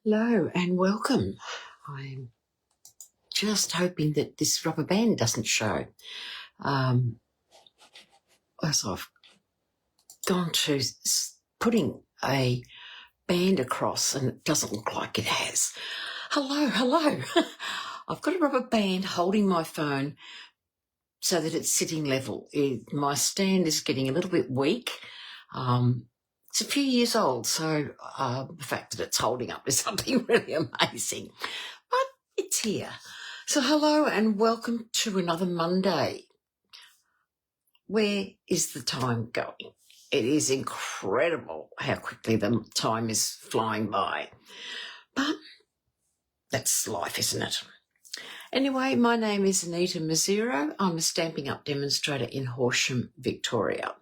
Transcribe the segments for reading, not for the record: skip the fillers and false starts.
Hello and welcome. I'm just hoping that this rubber band doesn't show. As I've gone to putting a band across and it doesn't look like it has. Hello. I've got a rubber band holding my phone so that it's sitting level. My stand is getting a little bit weak. It's a few years old, so the fact that it's holding up is something really amazing. But it's here. So hello and welcome to another Monday. Where is the time going? It is incredible how quickly the time is flying by. But that's life, isn't it? Anyway, my name is Anita Mazzero. I'm a Stampin' Up demonstrator in Horsham, Victoria.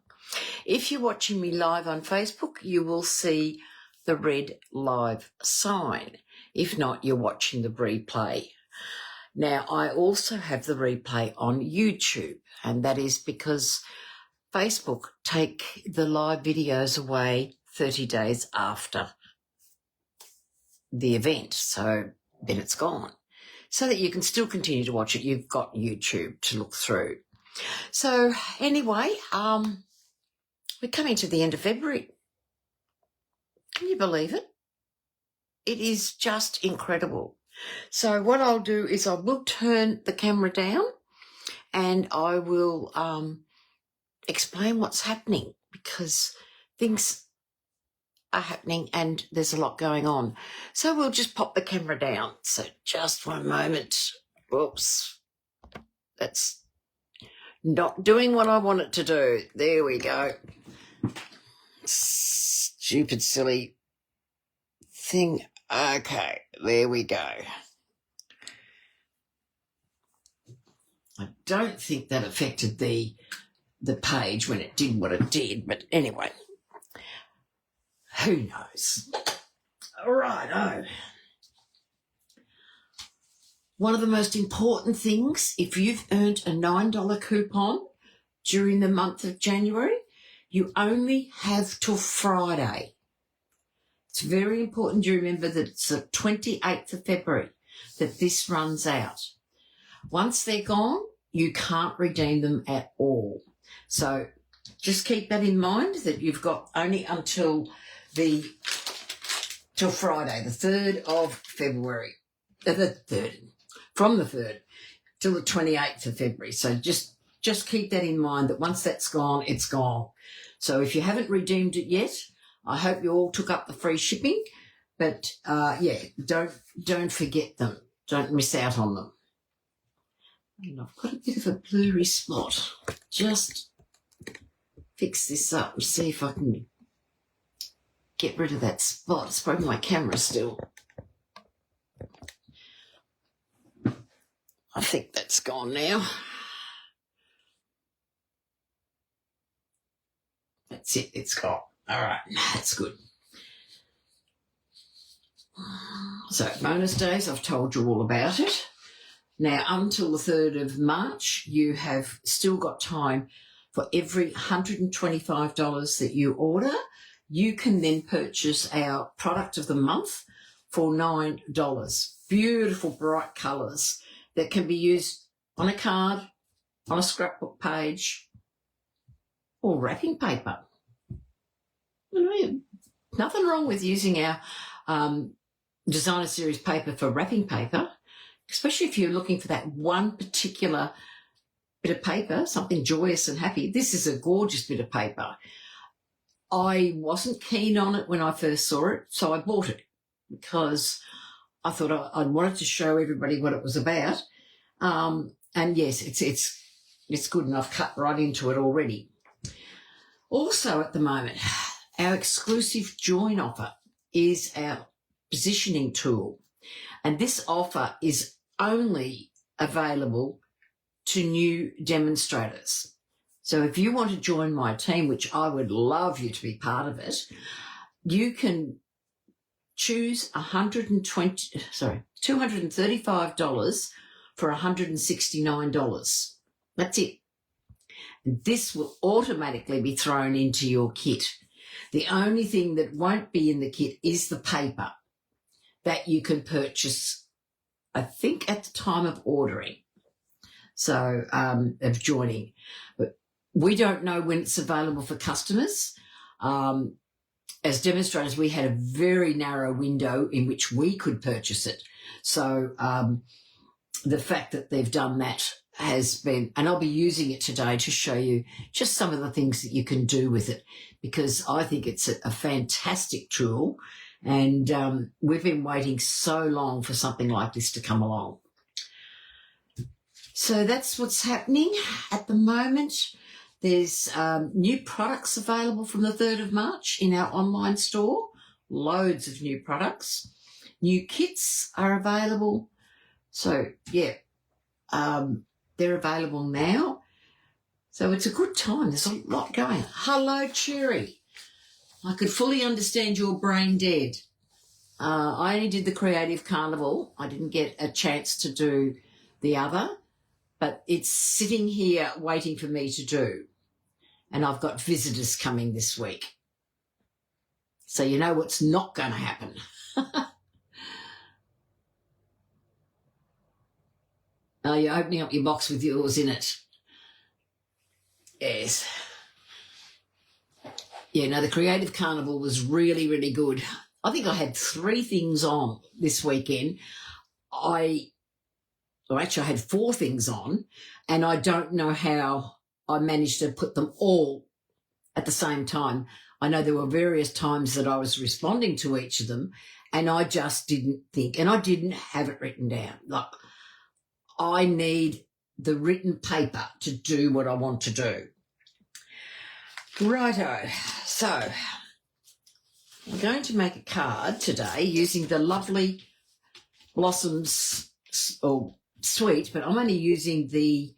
If you're watching me live on Facebook, you will see the red live sign. If not, you're watching the replay. Now, I also have the replay on YouTube, and that is because Facebook take the live videos away 30 days after the event, so then it's gone. So that you can still continue to watch it, you've got YouTube to look through. So anyway, we're coming to the end of February. Can you believe it? It is just incredible. So what I'll do is I will turn the camera down and I will explain what's happening, because things are happening and there's a lot going on. So we'll just pop the camera down. So just one moment. Whoops. That's not doing what I want it to do. There we go. Stupid, silly thing. Okay, there we go. I don't think that affected the page when it did what it did, but anyway, who knows? All right. One of the most important things, if you've earned a $9 coupon during the month of January, you only have till Friday. It's very important you remember that it's the 28th of February that this runs out. Once they're gone, you can't redeem them at all. So just keep that in mind, that you've got only until till Friday, the 3rd of February. From the 3rd till the 28th of February. So just keep that in mind, that once that's gone, it's gone. So if you haven't redeemed it yet, I hope you all took up the free shipping, but don't forget them. Don't miss out on them. And I've got a bit of a blurry spot. Just fix this up and see if I can get rid of that spot. It's probably my camera still. I think that's gone now. That's it, it's gone. All right, that's good. So bonus days, I've told you all about it. Now, until the 3rd of March, you have still got time. For every $125 that you order, you can then purchase our product of the month for $9. Beautiful, bright colours that can be used on a card, on a scrapbook page, or wrapping paper. Nothing wrong with using our designer series paper for wrapping paper, especially if you're looking for that one particular bit of paper, something joyous and happy. This is a gorgeous bit of paper. I wasn't keen on it when I first saw it, so I bought it because I thought I wanted to show everybody what it was about. And yes, it's good, and I've cut right into it already. Also at the moment, our exclusive join offer is our positioning tool. And this offer is only available to new demonstrators. So if you want to join my team, which I would love you to be part of it, you can choose $235 for $169. That's it. And this will automatically be thrown into your kit. The only thing that won't be in the kit is the paper. that you can purchase, I think, at the time of ordering, so of joining. But we don't know when it's available for customers. As demonstrators, we had a very narrow window in which we could purchase it. So the fact that they've done that has been, and I'll be using it today to show you just some of the things that you can do with it, because I think it's a fantastic tool, and we've been waiting so long for something like this to come along. So that's what's happening at the moment. There's new products available from the 3rd of March in our online store, loads of new products. New kits are available. So, yeah, they're available now. So it's a good time. There's a lot going. Hello, Cherry. I could fully understand your brain dead. I only did the Creative Carnival. I didn't get a chance to do the other, but it's sitting here waiting for me to do. And I've got visitors coming this week. So you know what's not going to happen. Oh, you're opening up your box with yours in it. Yes. Yeah, no, the Creative Carnival was really, really good. I think I had 3 things on this weekend. Actually, I had 4 things on, and I don't know how I managed to put them all at the same time. I know there were various times that I was responding to each of them, and I just didn't think, and I didn't have it written down. Like, I need the written paper to do what I want to do. Righto. So I'm going to make a card today using the lovely Blossoms suite, but I'm only using the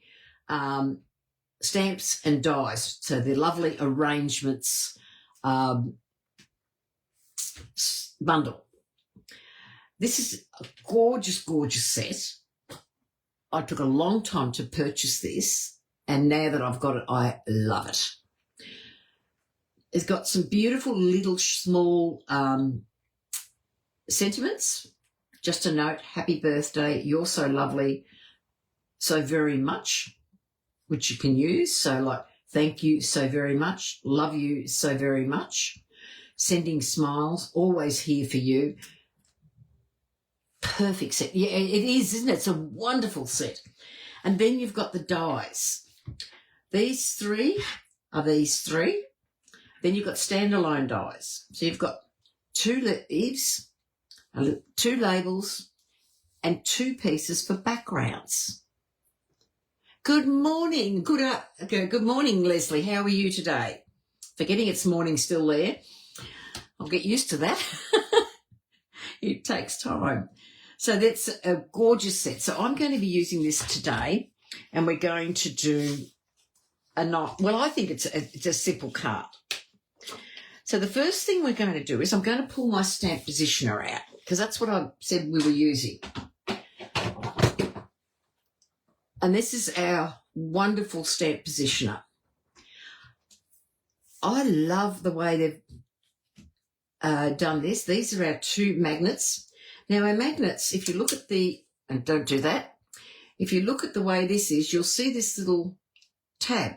stamps and dies, so the lovely arrangements bundle. This is a gorgeous, gorgeous set. I took a long time to purchase this, and now that I've got it, I love it. It's got some beautiful little small sentiments. Just a note, happy birthday, you're so lovely, so very much, which you can use. So like, thank you so very much, love you so very much, sending smiles, always here for you. Perfect set. Yeah, it is, isn't it? It's a wonderful set. And then you've got the dies. These 3 are these 3. Then you've got standalone dies. So you've got 2 leaves, 2 labels, and 2 pieces for backgrounds. Good morning. Good morning, Leslie. How are you today? Forgetting it's morning still there. I'll get used to that. It takes time. So that's a gorgeous set. So I'm going to be using this today, and we're going to do I think it's a simple card. So the first thing we're going to do is I'm going to pull my stamp positioner out, because that's what I said we were using. And this is our wonderful stamp positioner. I love the way they've done this. These are our 2 magnets. Now, our magnets, if you look at and don't do that, if you look at the way this is, you'll see this little tab.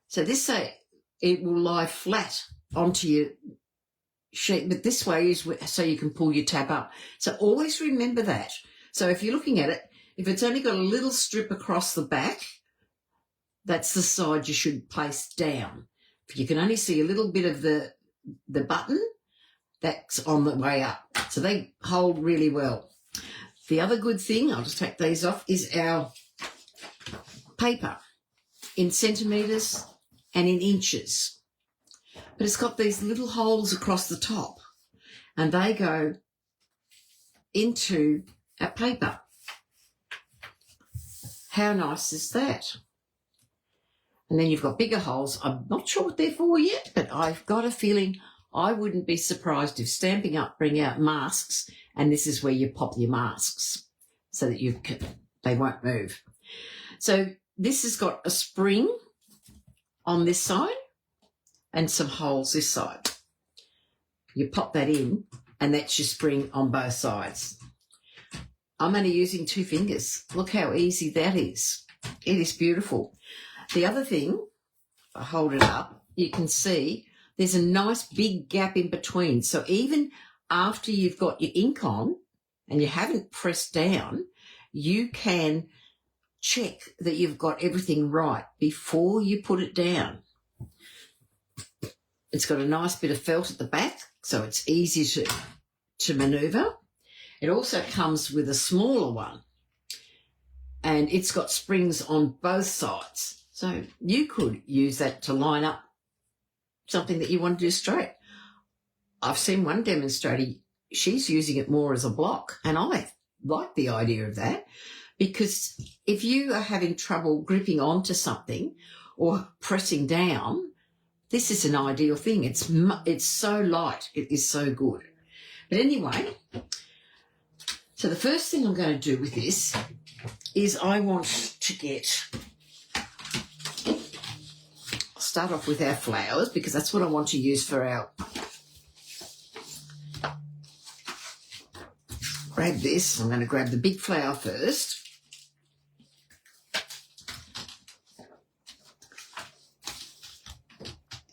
So this it will lie flat onto your sheet, but this way is so you can pull your tab up. So always remember that. So if you're looking at it, if it's only got a little strip across the back, that's the side you should place down. If you can only see a little bit of the button, that's on the way up. So they hold really well. The other good thing, I'll just take these off, is our paper in centimetres and in inches. But it's got these little holes across the top, and they go into our paper. How nice is that? And then you've got bigger holes. I'm not sure what they're for yet, but I've got a feeling I wouldn't be surprised if Stampin' Up! Bring out masks, and this is where you pop your masks so that they won't move. So this has got a spring on this side and some holes this side. You pop that in, and that's your spring on both sides. I'm only using 2 fingers. Look how easy that is. It is beautiful. The other thing, if I hold it up, you can see there's a nice big gap in between. So even after you've got your ink on and you haven't pressed down, you can check that you've got everything right before you put it down. It's got a nice bit of felt at the back, so it's easy to manoeuvre. It also comes with a smaller one, and it's got springs on both sides. So you could use that to line up something that you want to do straight. I've seen one demonstrator, she's using it more as a block, and I like the idea of that, because if you are having trouble gripping onto something or pressing down, this is an ideal thing. It's so light. It is so good. But anyway, so the first thing I'm going to do with this is I want to start off with our flowers, because that's what I want to use for our... Grab this. I'm going to grab the big flower first.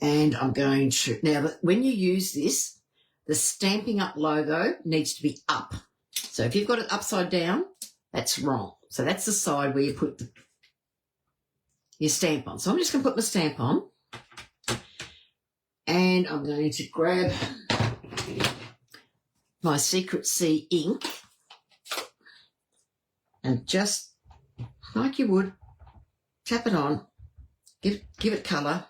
And I'm going to... Now, when you use this, the Stampin' Up logo needs to be up. So if you've got it upside down, that's wrong. So that's the side where you put your stamp on. So I'm just going to put my stamp on. And I'm going to grab my Secret C ink and just, like you would, tap it on, give it colour.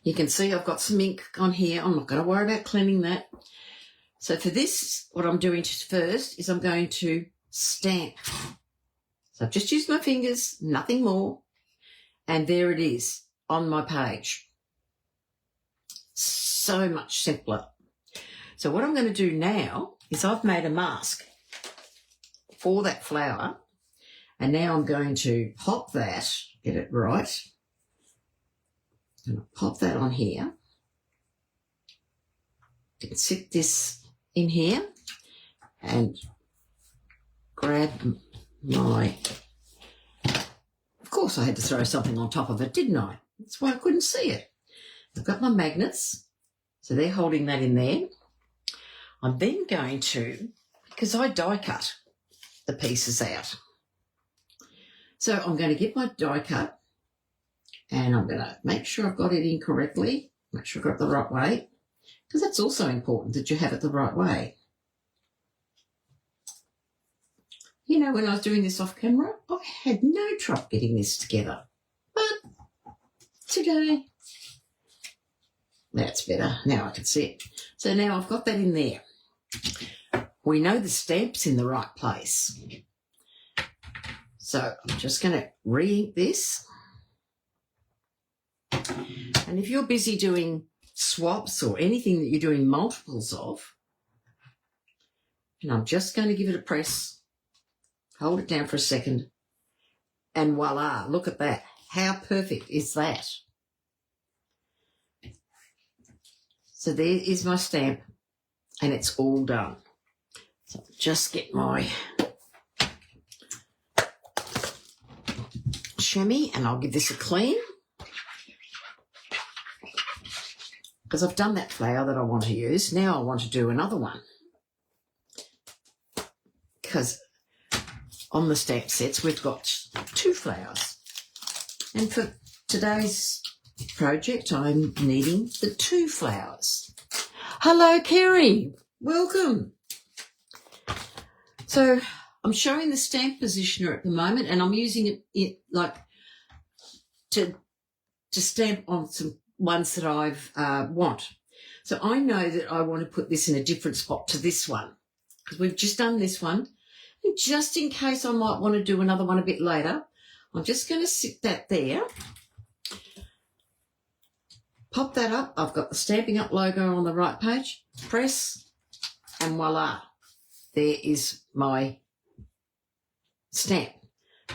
You can see I've got some ink on here. I'm not going to worry about cleaning that. So for this, what I'm doing first is I'm going to stamp. So I've just used my fingers, nothing more. And there it is on my page. So much simpler. So what I'm going to do now is I've made a mask for that flower. And now I'm going to pop that, get it right. I'm going to pop that on here. You can sit this in here and grab my... Of course I had to throw something on top of it, didn't I? That's why I couldn't see it. I've got my magnets, so they're holding that in there. I'm then going to, because I die cut the pieces out. So I'm going to get my die cut and I'm going to make sure I've got it in correctly, make sure I've got it the right way, because that's also important that you have it the right way. You know, when I was doing this off camera, I had no trouble getting this together. But today, that's better. Now I can see it. So now I've got that in there. We know the stamp's in the right place. So I'm just going to re-ink this. And if you're busy doing swaps or anything that you're doing multiples of, and I'm just going to give it a press, hold it down for a second, and voila, look at that. How perfect is that? So there is my stamp, and it's all done. So just get my chamois, and I'll give this a clean, because I've done that flower that I want to use. Now I want to do another one, because on the stamp sets we've got 2 flowers, and for today's project I'm needing the 2 flowers. Hello Kerry, welcome. So I'm showing the stamp positioner at the moment, and I'm using it like to stamp on some ones that I've want. So I know that I want to put this in a different spot to this one, because we've just done this one. And just in case I might want to do another one a bit later, I'm just going to sit that there, pop that up. I've got the Stampin' Up logo on the right page, press, and voila, there is my stamp.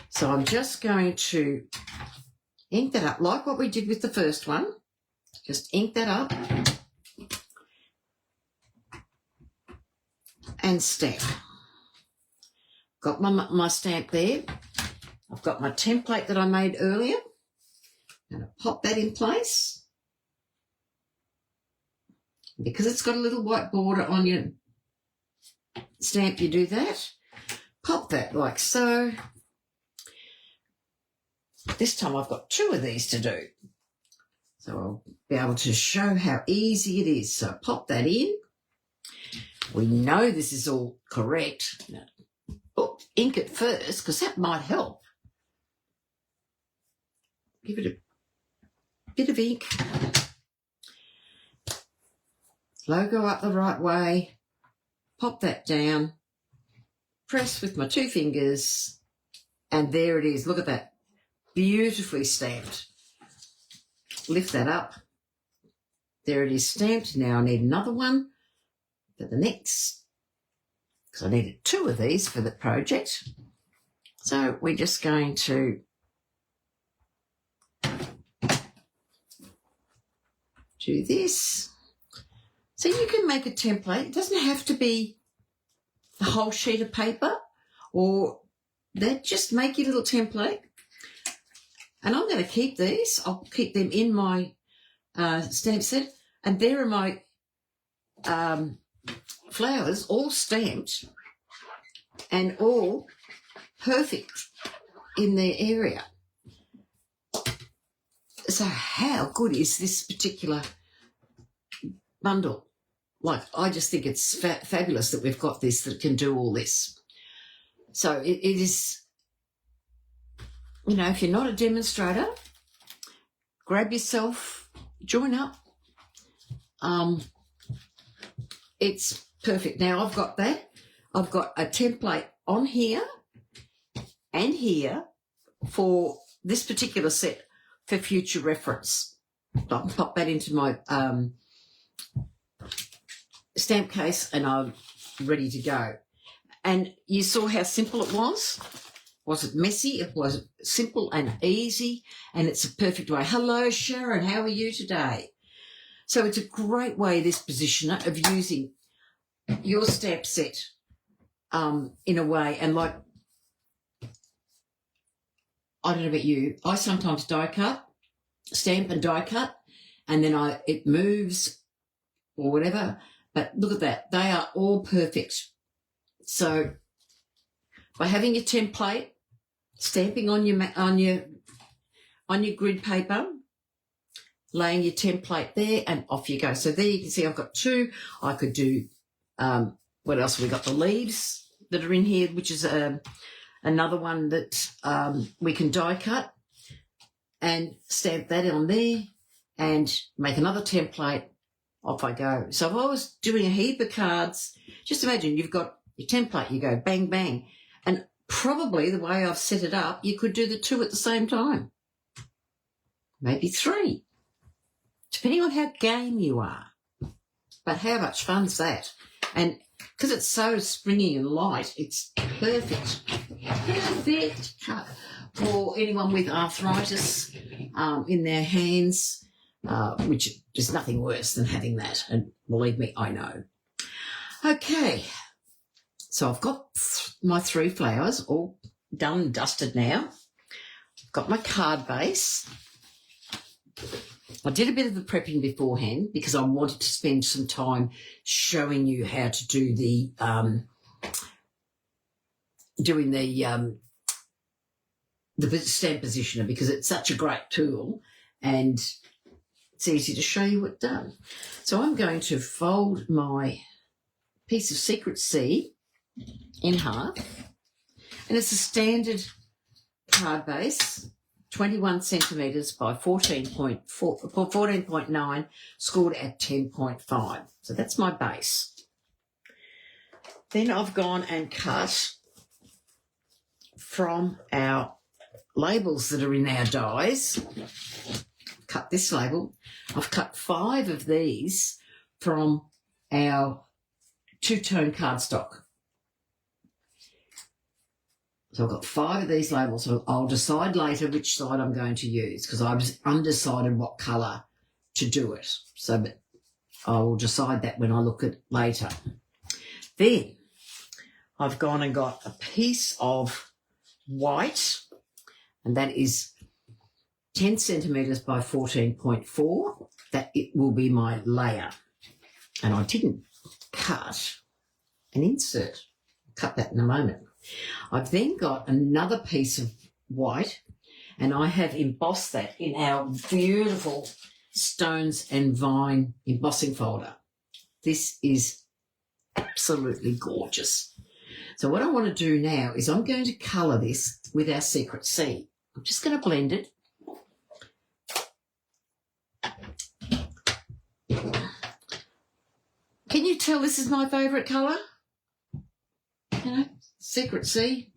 So I'm just going to ink that up like what we did with the first one. Just ink that up. and stamp. Got my stamp there. I've got my template that I made earlier. I'm going to pop that in place. Because it's got a little white border on your stamp, you do that. Pop that like so. This time I've got 2 of these to do. So I'll be able to show how easy it is. So pop that in. We know this is all correct. Now, ink it first because that might help. Give it a bit of ink. Logo up the right way. Pop that down. Press with my 2 fingers. And there it is. Look at that. Beautifully stamped. Lift that up. There it is stamped. Now I need another one for the next, because I needed 2 of these for the project. So we're just going to do this. So you can make a template. It doesn't have to be the whole sheet of paper or that. Just make your little template. And I'm going to keep these. I'll keep them in my stamp set. And there are my flowers all stamped and all perfect in their area. So how good is this particular bundle? Like, I just think it's fabulous that we've got this that can do all this. So it is, you know, if you're not a demonstrator, grab yourself, join up. It's perfect. Now I've got that. I've got a template on here and here for this particular set for future reference. I'll pop that into my stamp case and I'm ready to go. And you saw how simple it was. Was it messy? It was simple and easy, and it's a perfect way. Hello, Sharon. How are you today? So it's a great way, this positioner, of using your stamp set in a way. And like, I don't know about you, I sometimes die cut, stamp and die cut, and then it moves or whatever. But look at that. They are all perfect. So by having your template, stamping on your grid paper, laying your template there, and off you go. So there you can see I've got 2. I could do, what else have we got? The leaves that are in here, which is another one that we can die cut and stamp that on there and make another template. Off I go. So if I was doing a heap of cards, just imagine you've got your template, you go bang, bang. And probably the way I've set it up, you could do the 2 at the same time. Maybe 3, depending on how game you are. But how much fun's that? And because it's so springy and light, it's perfect. Perfect for anyone with arthritis in their hands. Which is nothing worse than having that, and believe me, I know. Okay, so I've got my 3 flowers all done and dusted now. I've got my card base. I did a bit of the prepping beforehand because I wanted to spend some time showing you how to do the stamp positioner, because it's such a great tool and it's easy to show you it done. So I'm going to fold my piece of Secret Sea in half, and it's a standard card base, 21 centimetres by 14.9, scored at 10.5. So that's my base. Then I've gone and cut from our labels that are in our dies. Cut this label. I've cut 5 of these from our 2-tone cardstock. So I've got 5 of these labels. So I'll decide later which side I'm going to use, because I've undecided what colour to do it. So I will decide that when I look at later. Then I've gone and got a piece of white, and that is 10 centimetres by 14.4. That it will be my layer. And I didn't cut an insert. Cut that in a moment. I've then got another piece of white, and I have embossed that in our beautiful Stones and Vine embossing folder. This is absolutely gorgeous. So what I want to do now is I'm going to colour this with our Secret C. I'm just going to blend it. Can you tell this is my favourite colour? You know, Secret C,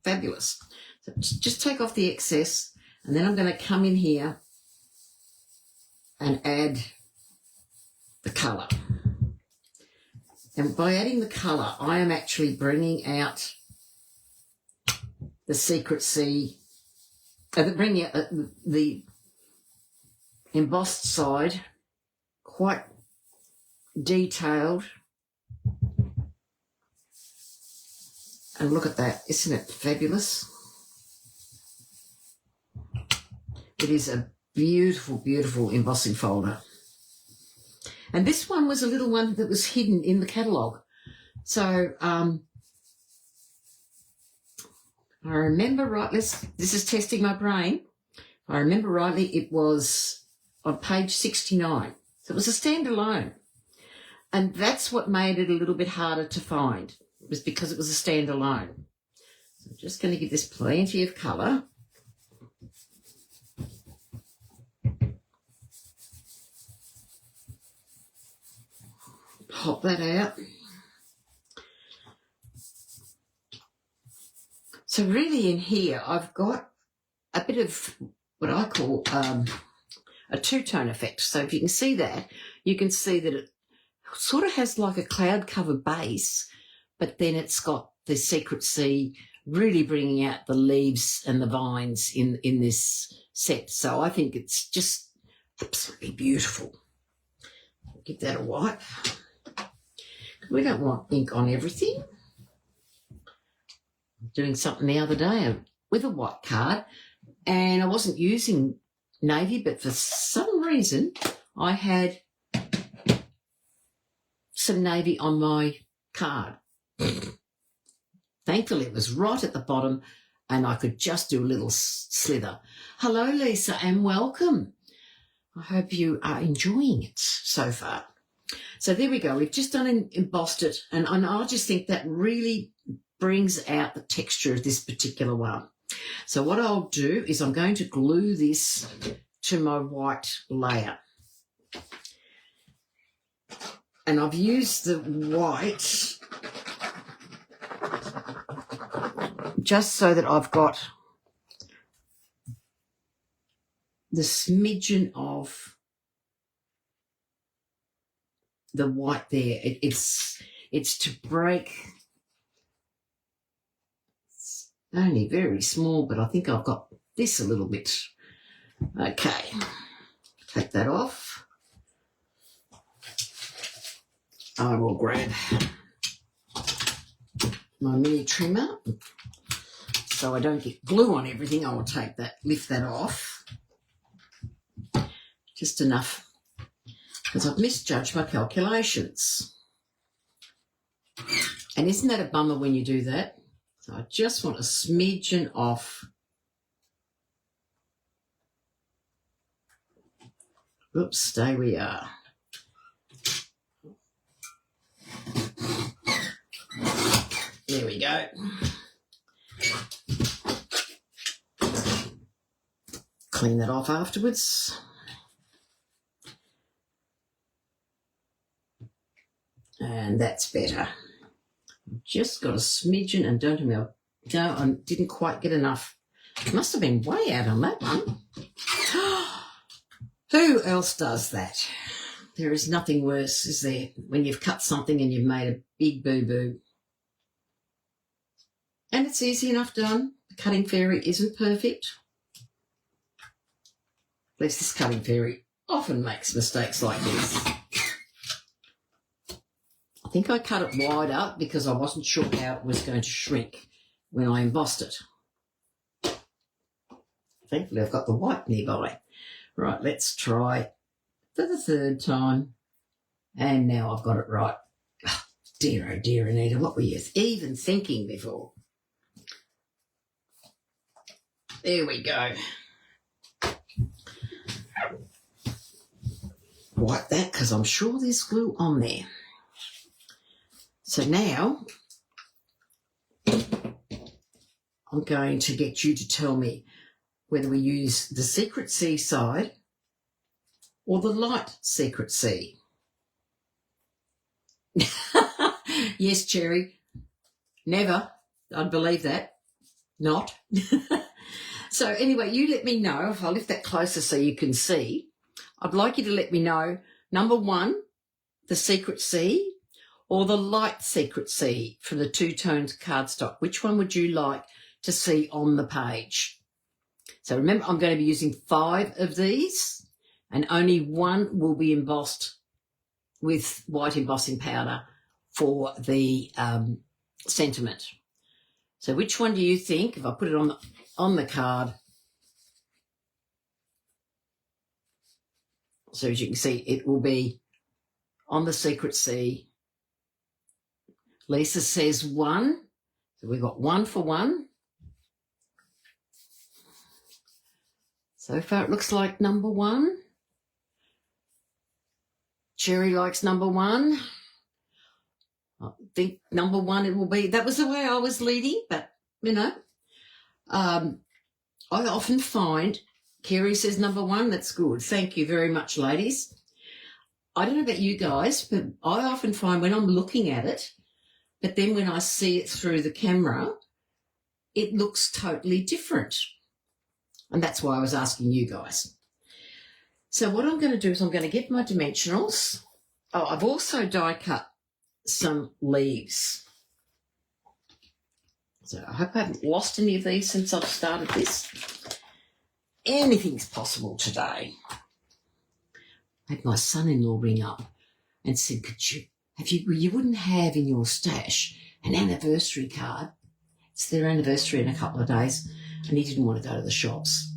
fabulous. So just take off the excess, and then I'm going to come in here and add the colour. And by adding the colour, I am actually bringing out the Secret C, bringing out the embossed side, quite detailed. And look at that, isn't it fabulous? It is a beautiful, beautiful embossing folder. And this one was a little one that was hidden in the catalogue. So I remember right, this is testing my brain. If I remember rightly, it was on page 69. So it was a standalone. And that's what made it a little bit harder to find. It was because it was a standalone. So I'm just going to give this plenty of colour. Pop that out. So really in here I've got a bit of what I call a two-tone effect. So if you can see that, you can see that it sort of has like a cloud cover base, but then it's got the Secret C really bringing out the leaves and the vines in this set. So I think it's just absolutely beautiful. Give that a wipe. We don't want ink on everything. I'm doing something the other day with a white card, and I wasn't using navy, but for some reason I had some navy on my card. Thankfully it was right at the bottom and I could just do a little slither. Hello Lisa, and welcome. I hope you are enjoying it so far. So there we go. We've just done and embossed it, and I just think that really brings out the texture of this particular one. So what I'll do is I'm going to glue this to my white layer. And I've used the white just so that I've got the smidgen of the white there. It's to break. It's only very small, but I think I've got this a little bit. Okay, take that off. I will grab my mini trimmer so I don't get glue on everything. I will take that, lift that off. Just enough, because I've misjudged my calculations. And isn't that a bummer when you do that? So I just want a smidgen off. Oops, stay we are. There we go. Clean that off afterwards. And that's better. Just got a smidgen, and don't tell me I didn't quite get enough. Must have been way out on that one. Who else does that? There is nothing worse, is there, when you've cut something and you've made a big boo-boo. And it's easy enough done. The cutting fairy isn't perfect. At least this cutting fairy often makes mistakes like this. think I cut it wider because I wasn't sure how it was going to shrink when I embossed it. Thankfully, I've got the white nearby. Right, let's try for the third time. And now I've got it right. Oh, dear, Anita, what were you even thinking before? There we go. Wipe that because I'm sure there's glue on there. So now I'm going to get you to tell me whether we use the Secret C side or the light Secret C. Yes, Cherry. Never. I'd believe that. Not. So anyway, you let me know. If I lift that closer so you can see, I'd like you to let me know, number one, the Secret C or the light Secret C from the two-toned cardstock. Which one would you like to see on the page? So remember, I'm going to be using 5 of these and only one will be embossed with white embossing powder for the sentiment. So which one do you think, if I put it on the card, so as you can see, it will be on the Secret C. Lisa says 1, so we've got 1 for 1. So far it looks like number 1. Cherry likes number 1. I think number 1 it will be. That was the way I was leading, but, you know, I often find, Kerry says number 1, that's good. Thank you very much, ladies. I don't know about you guys, but I often find when I'm looking at it, but then when I see it through the camera, it looks totally different. And that's why I was asking you guys. So what I'm going to do is I'm going to get my dimensionals. Oh, I've also die cut some leaves. So I hope I haven't lost any of these since I've started this. Anything's possible today. I had my son-in-law ring up and said, you wouldn't have in your stash an anniversary card. It's their anniversary in a couple of days, and he didn't want to go to the shops.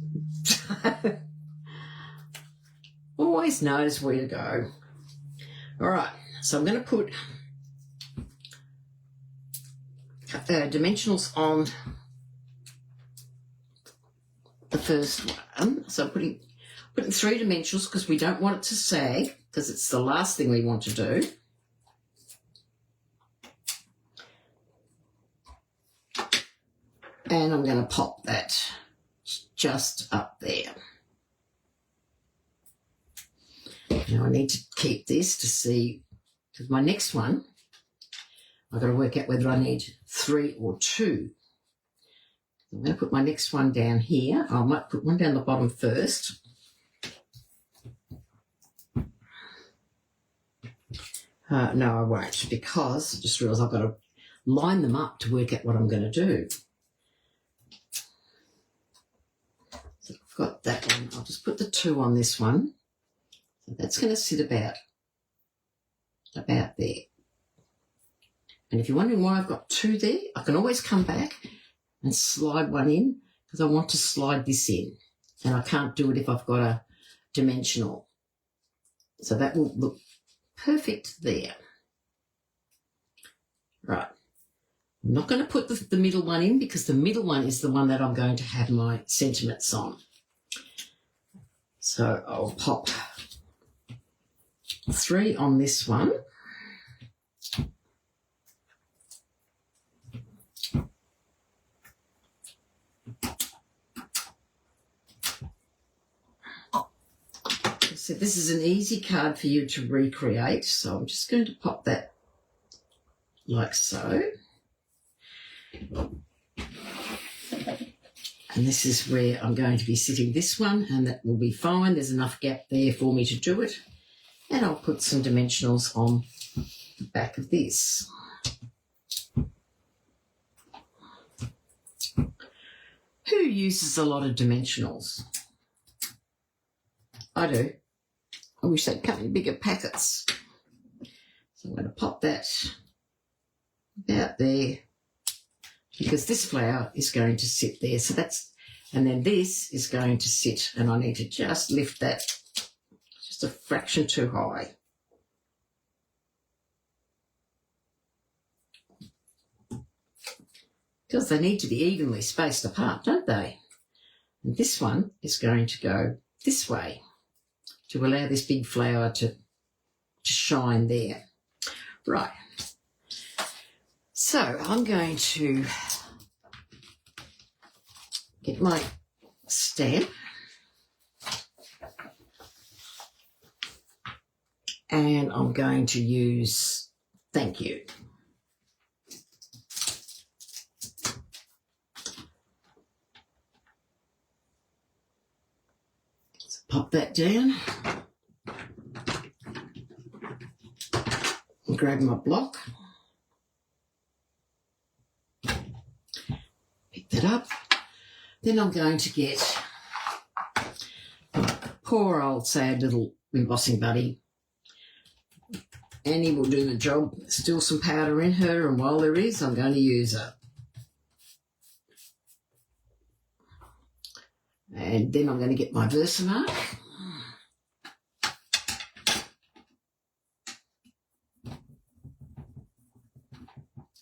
Always knows where to go. All right, so I'm going to put dimensionals on the first one. So I'm putting 3 dimensionals because we don't want it to sag, because it's the last thing we want to do. And I'm going to pop that just up there. Now I need to keep this to see, because my next one, I've got to work out whether I need 3 or 2. I'm going to put my next one down here. I might put one down the bottom first. No, I won't, because I just realised I've got to line them up to work out what I'm going to do. So I've got that one. I'll just put the 2 on this one. So that's going to sit about there. And if you're wondering why I've got 2 there, I can always come back and slide one in, because I want to slide this in. And I can't do it if I've got a dimensional. So that will look perfect there. Right. I'm not going to put the middle one in, because the middle one is the one that I'm going to have my sentiments on. So I'll pop 3 on this one. So this is an easy card for you to recreate. So I'm just going to pop that like so. And this is where I'm going to be sitting this one, and that will be fine. There's enough gap there for me to do it. And I'll put some dimensionals on the back of this. Who uses a lot of dimensionals? I do. I wish they'd come in bigger packets. So I'm going to pop that out there because this flower is going to sit there. So that's, and then this is going to sit, and I need to just lift that just a fraction too high. Because they need to be evenly spaced apart, don't they? And this one is going to go this way to allow this big flower to shine there. Right. So I'm going to get my stamp and I'm going to use thank you. So pop that down and grab my block. Pick that up. Then I'm going to get my poor old sad little embossing buddy. Annie will do the job. There's still some powder in her, and while there is, I'm going to use her. And then I'm going to get my Versamark.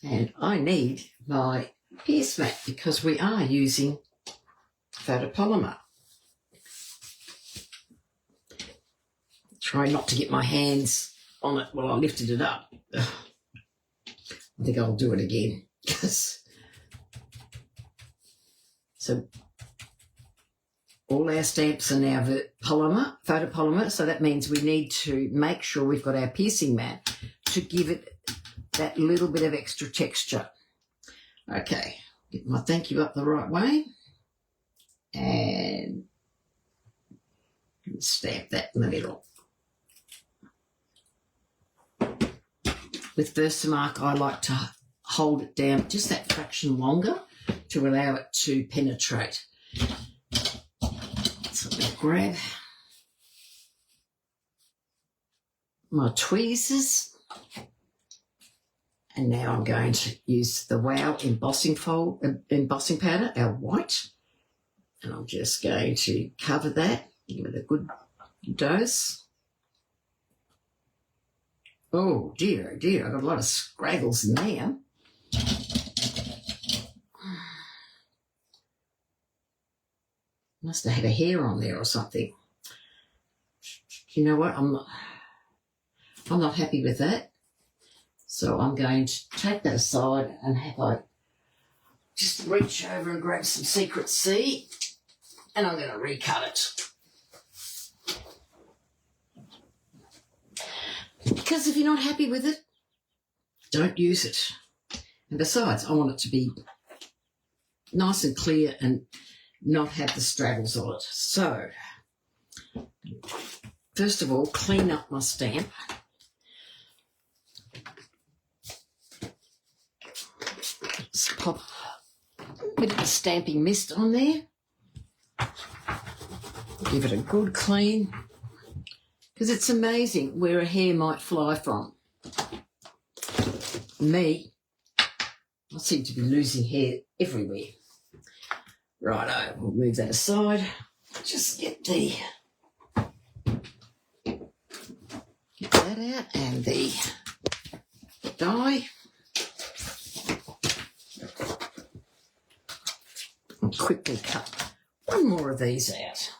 And I need my pierce mat because we are using photopolymer. Try not to get my hands on it while I lifted it up. Ugh. I think I'll do it again. So all our stamps are now photopolymer, so that means we need to make sure we've got our piercing mat to give it that little bit of extra texture. Okay, get my thank you up the right way and stamp that in the middle. With Versamark, I like to hold it down just that fraction longer to allow it to penetrate. So I'm going to grab my tweezers, and now I'm going to use the Wow embossing powder, our white, and I'm just going to cover that, give it a good dose. Oh dear, I've got a lot of scraggles in there. Must have had a hair on there or something. You know what? I'm not happy with that. So I'm going to take that aside and just reach over and grab some Secret C, and I'm going to recut it. Because if you're not happy with it, don't use it. And besides, I want it to be nice and clear and not have the straggles on it. So, first of all, clean up my stamp. Just pop a bit of the stamping mist on there. Give it a good clean. Because it's amazing where a hair might fly from. Me, I seem to be losing hair everywhere. Righto, we'll move that aside. Just get that out and the die. And quickly cut one more of these out.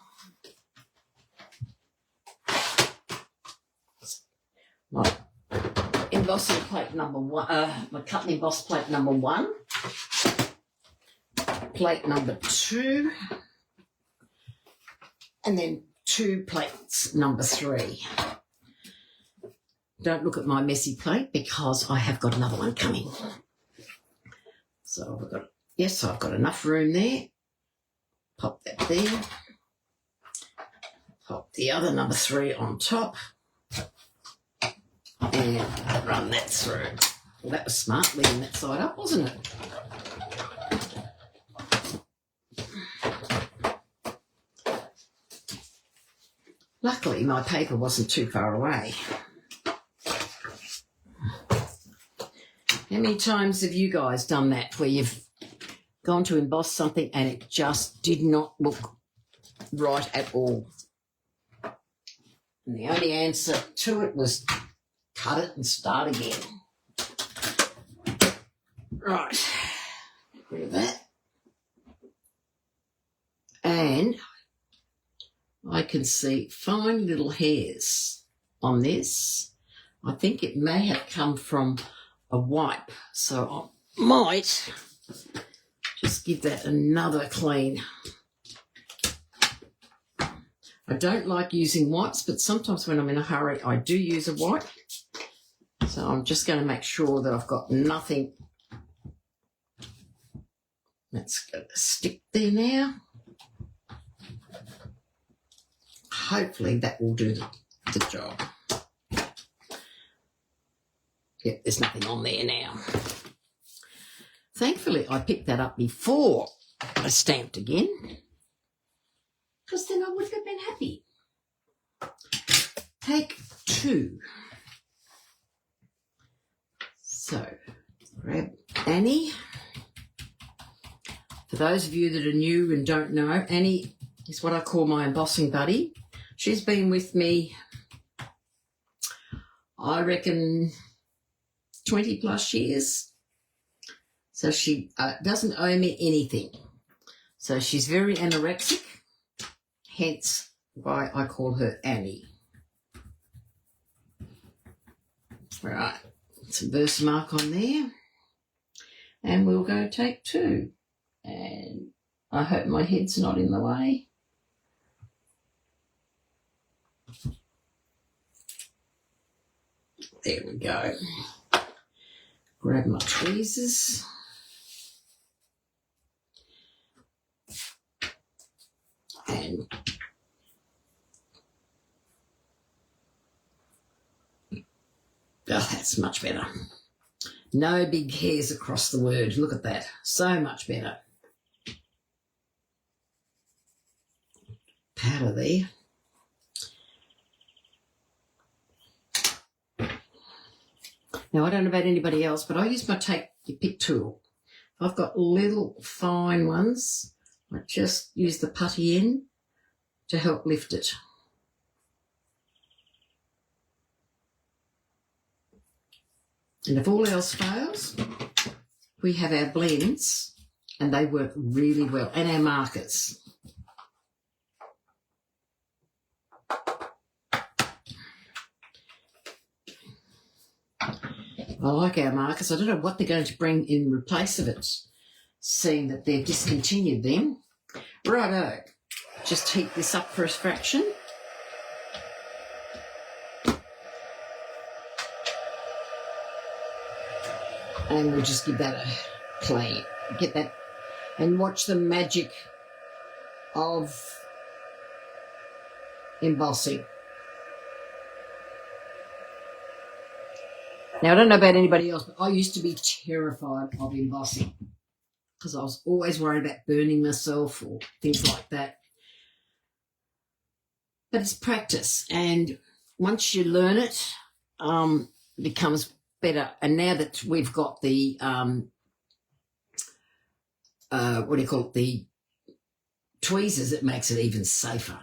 My embossing plate number one, my cut and emboss plate number 1, plate number 2, and then 2 plates number 3. Don't look at my messy plate because I have got another one coming. So I've got enough room there. Pop that there. Pop the other number 3 on top. And run that through. Well, that was smart, leaving that side up, wasn't it? Luckily, my paper wasn't too far away. How many times have you guys done that where you've gone to emboss something and it just did not look right at all? And the only answer to it was cut it and start again. Right, get rid of that. And I can see fine little hairs on this. I think it may have come from a wipe, so I might just give that another clean. I don't like using wipes, but sometimes when I'm in a hurry, I do use a wipe. So I'm just going to make sure that I've got nothing that's going to stick there now. Hopefully that will do the job. Yep, there's nothing on there now. Thankfully, I picked that up before I stamped again, because then I would have been happy. Take 2. So, grab Annie. For those of you that are new and don't know, Annie is what I call my embossing buddy. She's been with me, I reckon, 20 plus years. So she doesn't owe me anything. So she's very anorexic, hence why I call her Annie. Right, some Versamark on there. And we'll go take 2. And I hope my head's not in the way. There we go. Grab my tweezers. And that's much better. No big hairs across the word. Look at that. So much better. Powder there. Now, I don't know about anybody else, but I use my take your pick tool. I've got little fine ones. I just use the putty end to help lift it. And if all else fails, we have our blends, and they work really well, and our markers. I like our markers. I don't know what they're going to bring in replace of it, seeing that they've discontinued them. Righto, just heat this up for a fraction. And we'll just give that a clean. Get that and watch the magic of embossing. Now, I don't know about anybody else, but I used to be terrified of embossing because I was always worried about burning myself or things like that. But it's practice, and once you learn it, it becomes better. And now that we've got the, the tweezers, it makes it even safer.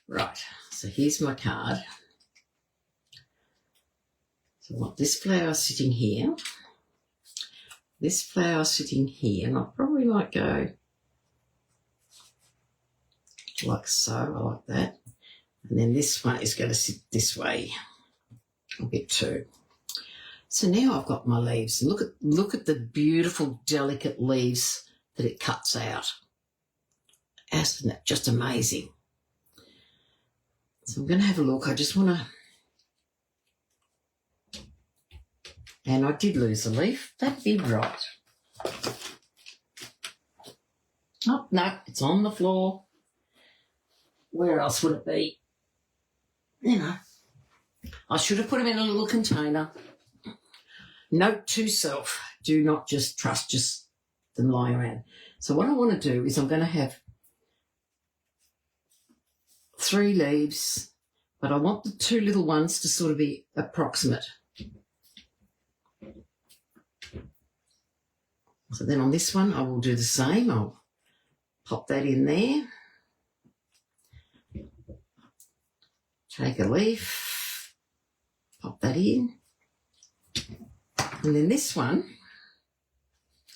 Right, so here's my card. So I want this flower sitting here, this flower sitting here, and I probably might go like so. I like that. And then this one is going to sit this way. I'll get 2. So now I've got my leaves. And look at the beautiful, delicate leaves that it cuts out. Isn't that just amazing? So I'm going to have a look. I just want to... And I did lose a leaf. That'd be right. Oh, no, it's on the floor. Where else would it be? You know, I should have put them in a little container. Note to self, do not just trust just them lying around. So what I want to do is I'm going to have 3 leaves, but I want the 2 little ones to sort of be approximate. So then on this one, I will do the same. I'll pop that in there. Take a leaf, pop that in. And then this one,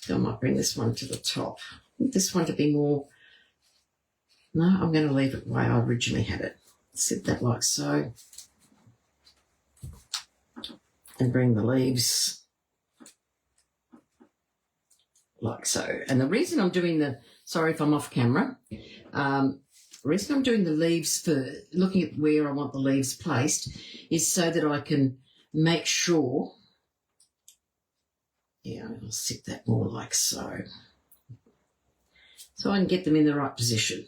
I might bring this one to the top. I want this one to be more, no, I'm going to leave it the way I originally had it. Set that like so. And bring the leaves like so. And the reason I'm doing the, sorry if I'm off camera, the reason I'm doing the leaves for looking at where I want the leaves placed is so that I can make sure, yeah, I'll sit that more like so. So I can get them in the right position.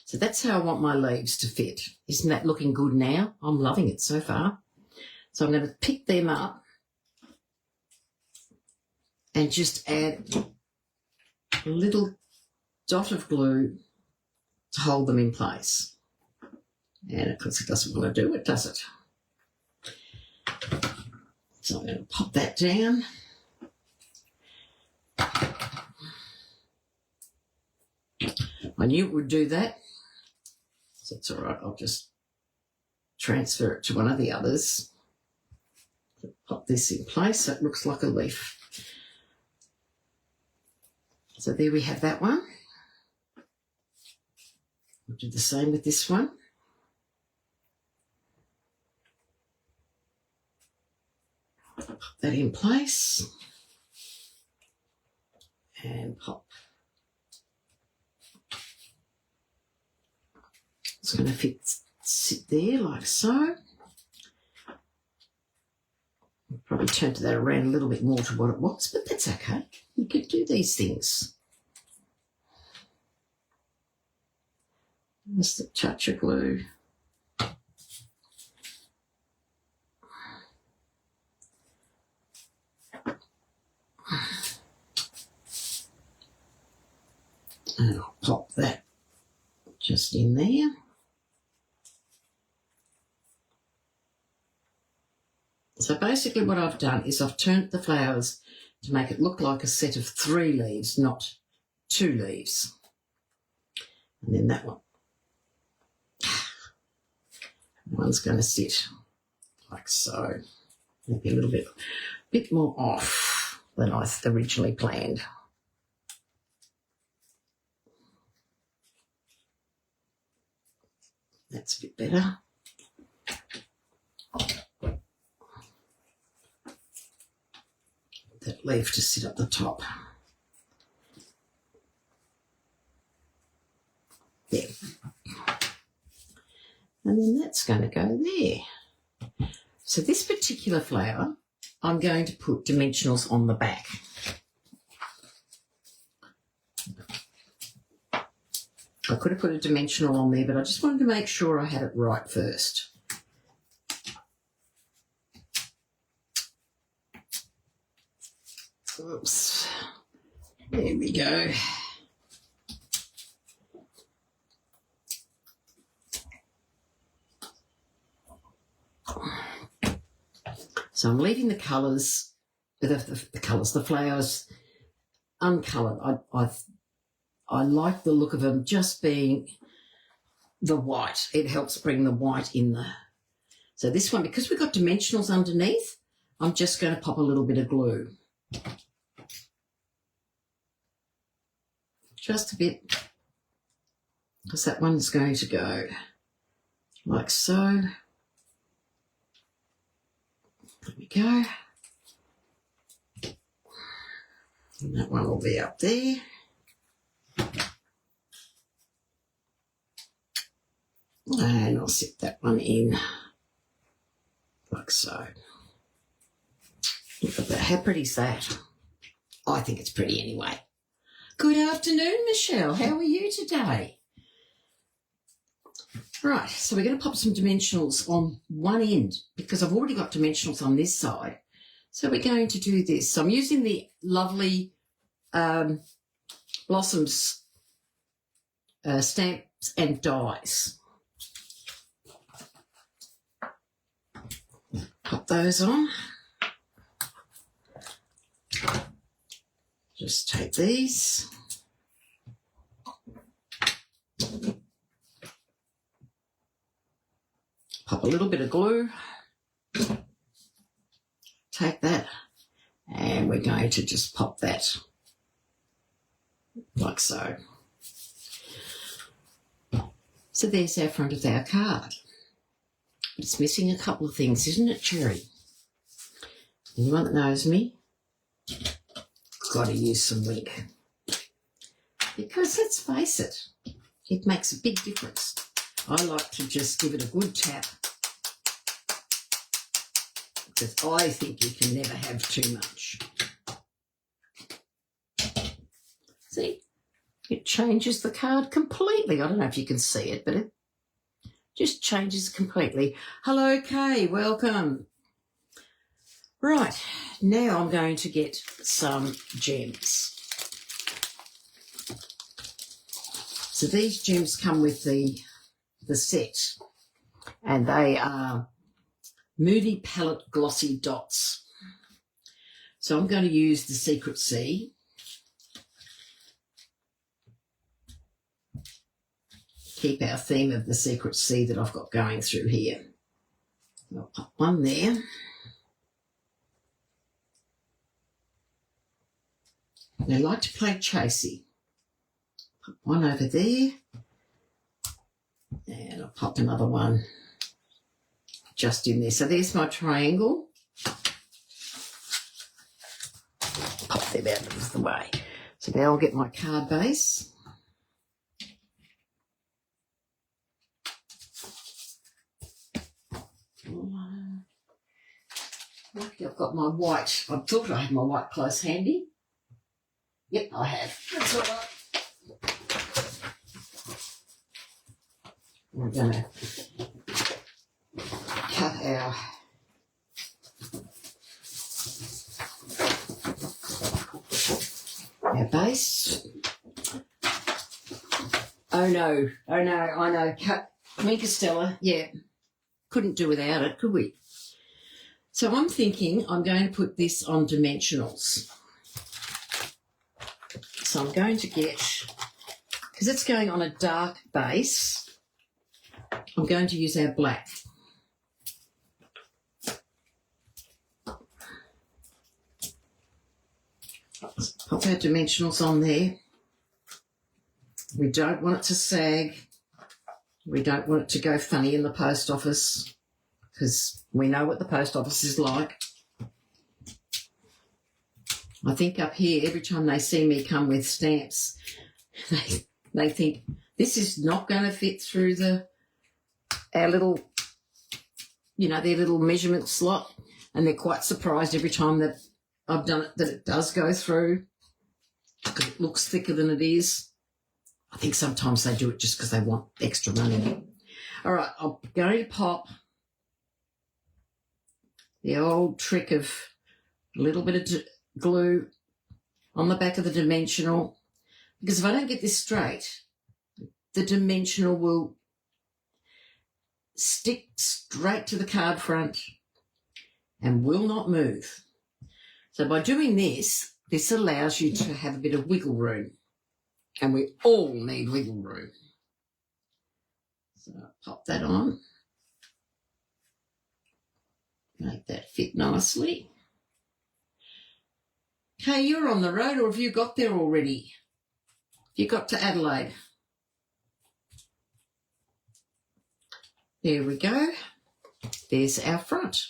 So that's how I want my leaves to fit. Isn't that looking good now? I'm loving it so far. So I'm going to pick them up and just add a little dot of glue to hold them in place. And of course it doesn't want to do it, does it? So I'm going to pop that down. I knew it would do that. So it's all right, I'll just transfer it to one of the others. Pop this in place so it looks like a leaf. So there we have that one. We'll do the same with this one. Pop that in place and pop. It's going to sit there like so. I'll probably turn that around a little bit more to what it was, but that's okay. You can do these things. Just a touch of glue. And I'll pop that just in there. So basically what I've done is I've turned the flowers to make it look like a set of 3 leaves, not 2 leaves. And then that one. One's going to sit like so. Maybe a little bit more off than I originally planned. That's a bit better. That leaf to sit at the top. There. And then that's going to go there. So this particular flower, I'm going to put dimensionals on the back. I could have put a dimensional on there, but I just wanted to make sure I had it right first. Oops. There we go. So I'm leaving the colours, the flowers uncoloured. I like the look of them just being the white. It helps bring the white in there. So this one, because we've got dimensionals underneath, I'm just going to pop a little bit of glue. Just a bit, because that one's going to go like so. There we go. And that one will be up there. And I'll sit that one in like so. Look at that. How pretty is that? I think it's pretty anyway. Good afternoon, Michelle. How are you today? Right, so we're going to pop some dimensionals on one end because I've already got dimensionals on this side. So we're going to do this. So I'm using the lovely Blossoms stamps and dies. Pop those on. just take these. Pop a little bit of glue. Take that. And we're going to just pop that like so. So there's our front of our card. It's missing a couple of things, isn't it, Cherry? Anyone that knows me, got to use some wink. Because let's face it, it makes a big difference. I like to just give it a good tap because I think you can never have too much. See, it changes the card completely. I don't know if you can see it, but it just changes completely. Hello, Kay, welcome. Right, now I'm going to get some gems. So these gems come with the set, and they are Moody Palette Glossy Dots. So I'm going to use the Secret Sea. Keep our theme of the Secret Sea that I've got going through here. I'll pop one there. They like to play chasey. Put one over there. And I'll pop another one just in there. So there's my triangle. Pop them out of the way. So now I'll get my card base. Lucky I've got my white. I thought I had my white clothes handy. Yep, I have. That's all right. We're going to cut our base. Oh no, I know. Minka Stella, yeah, couldn't do without it, could we? So I'm thinking I'm going to put this on dimensionals. So I'm going to get, because it's going on a dark base, I'm going to use our black. Pop our dimensionals on there. We don't want it to sag. We don't want it to go funny in the post office because we know what the post office is like. I think up here, every time they see me come with stamps, they think this is not going to fit through our little, their little measurement slot, and they're quite surprised every time that I've done it that it does go through because it looks thicker than it is. I think sometimes they do it just because they want extra money. All right, I'm going to pop the old trick of a little bit of glue on the back of the dimensional, because if I don't get this straight, the dimensional will stick straight to the card front and will not move. So by doing this, this allows you to have a bit of wiggle room, and we all need wiggle room. So I'll pop that on, make that fit nicely. Okay, you're on the road, or have you got there already? You got to Adelaide. There we go. There's our front.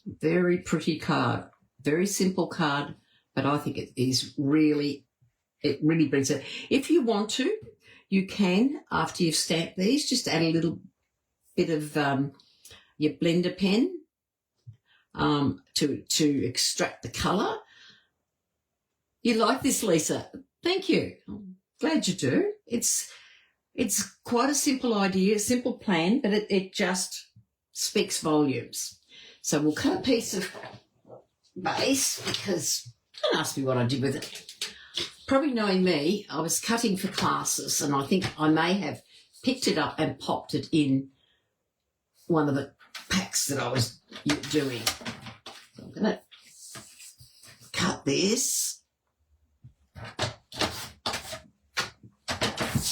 Very pretty card. Very simple card, but I think it really brings it. If you want to, you can, after you've stamped these, just add a little bit of your blender pen to extract the colour. You like this, Lisa? Thank you. I'm glad you do. It's quite a simple idea, a simple plan, but it just speaks volumes. So we'll cut a piece of base, because don't ask me what I did with it. Probably knowing me, I was cutting for classes, and I think I may have picked it up and popped it in one of the packs that I was doing. So I'm going to cut this.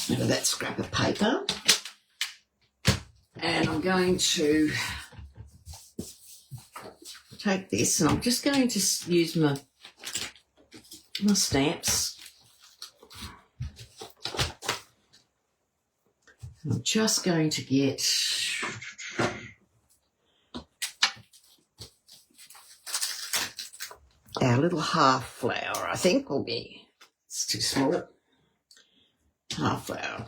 Look at that scrap of paper. And I'm going to take this, and I'm just going to use my stamps. I'm just going to get our little half flower, I think will be, it's too small, half flower.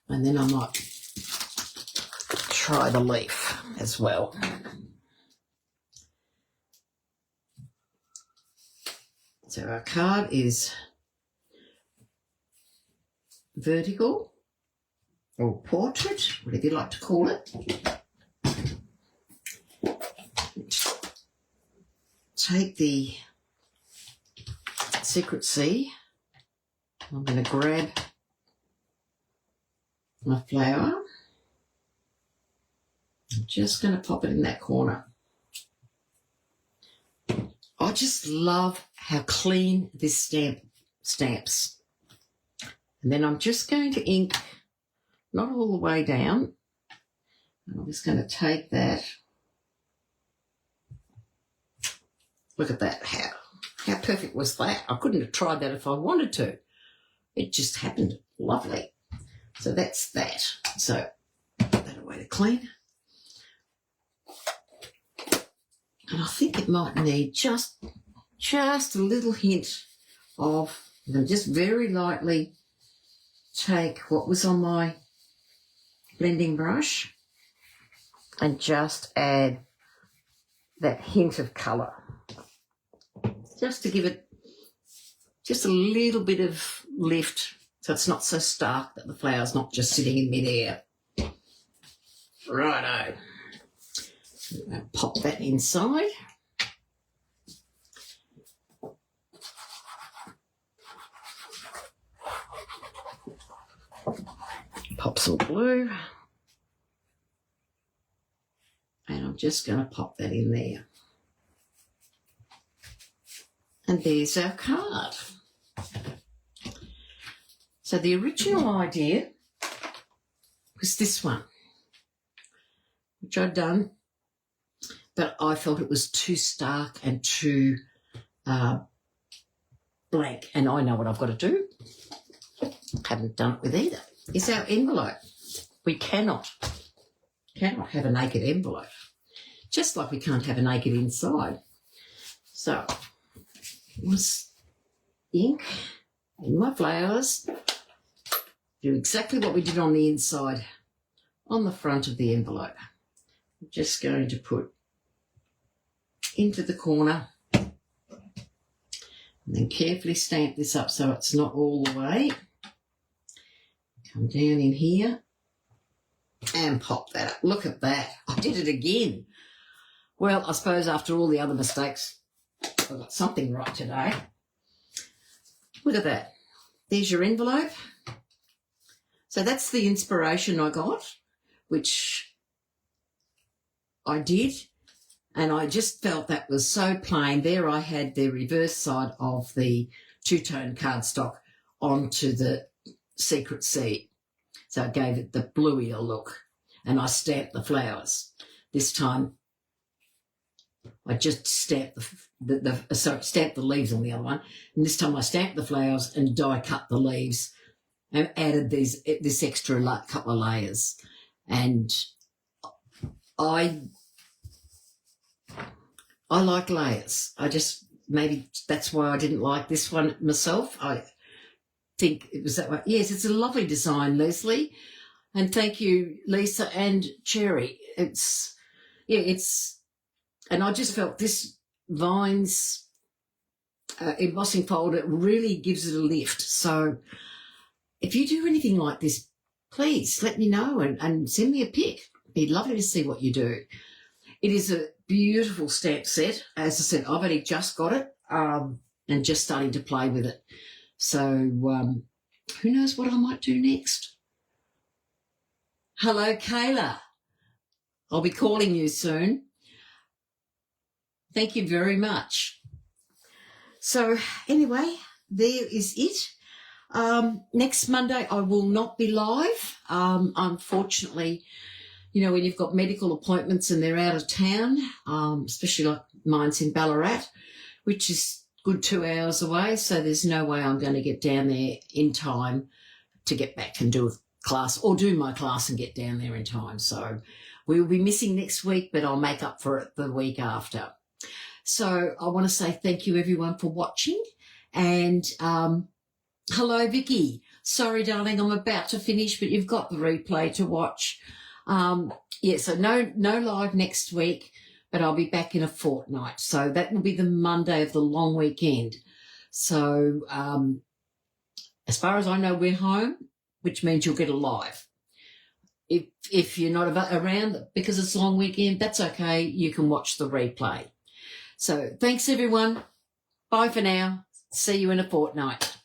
And then I might try the leaf as well. So our card is vertical or portrait, whatever you like to call it. Take the Secret C. I'm going to grab my flower. I'm just going to pop it in that corner. I just love how clean this stamps. And then I'm just going to ink, not all the way down. And I'm just going to take that. Look at that. How perfect was that? I couldn't have tried that if I wanted to. It just happened. Lovely. So that's that. So put that away to clean. And I think it might need just a little hint of, and just very lightly take what was on my blending brush and just add that hint of colour. Just to give it just a little bit of lift so it's not so stark that the flower's not just sitting in midair. Righto. I'll pop that inside. Pop some glue. And I'm just going to pop that in there. And there's our card. So the original idea was this one, which I'd done, but I felt it was too stark and too blank. And I know what I've got to do. Haven't done it with either. It's our envelope. We cannot have a naked envelope, just like we can't have a naked inside. So was ink in my flowers, do exactly what we did on the inside, on the front of the envelope. I'm just going to put into the corner and then carefully stamp this up so it's not all the way. Come down in here and pop that up. Look at that. I did it again. Well, I suppose after all the other mistakes, I've got something right today. Look at that. There's your envelope. So that's the inspiration I got, which I did, and I just felt that was so plain. There I had the reverse side of the two-tone cardstock onto the Secret C. So it gave it the bluier look, and I stamped the flowers. This time I just stamped stamped the leaves on the other one, and this time I stamped the flowers and die cut the leaves and added this extra couple of layers. And I like layers. Maybe that's why I didn't like this one myself. I think it was that way. Yes, it's a lovely design, Leslie, and thank you, Lisa and Cherry. And I just felt this Vines embossing folder really gives it a lift. So if you do anything like this, please let me know and send me a pic. It'd be lovely to see what you do. It is a beautiful stamp set. As I said, I've only just got it and just starting to play with it. So who knows what I might do next? Hello, Kayla. I'll be calling you soon. Thank you very much. So anyway, there is it. Next Monday I will not be live. Unfortunately, you know, when you've got medical appointments and they're out of town, especially like mine's in Ballarat, which is good 2 hours away, so there's no way I'm going to get down there in time to get back and do a class or do my class and get down there in time. So we will be missing next week, but I'll make up for it the week after. So I want to say thank you, everyone, for watching. And hello, Vicky. Sorry, darling, I'm about to finish, but you've got the replay to watch. So no live next week, but I'll be back in a fortnight. So that will be the Monday of the long weekend. So as far as I know, we're home, which means you'll get a live. If you're not around because it's a long weekend, that's okay. You can watch the replay. So thanks, everyone. Bye for now. See you in a fortnight.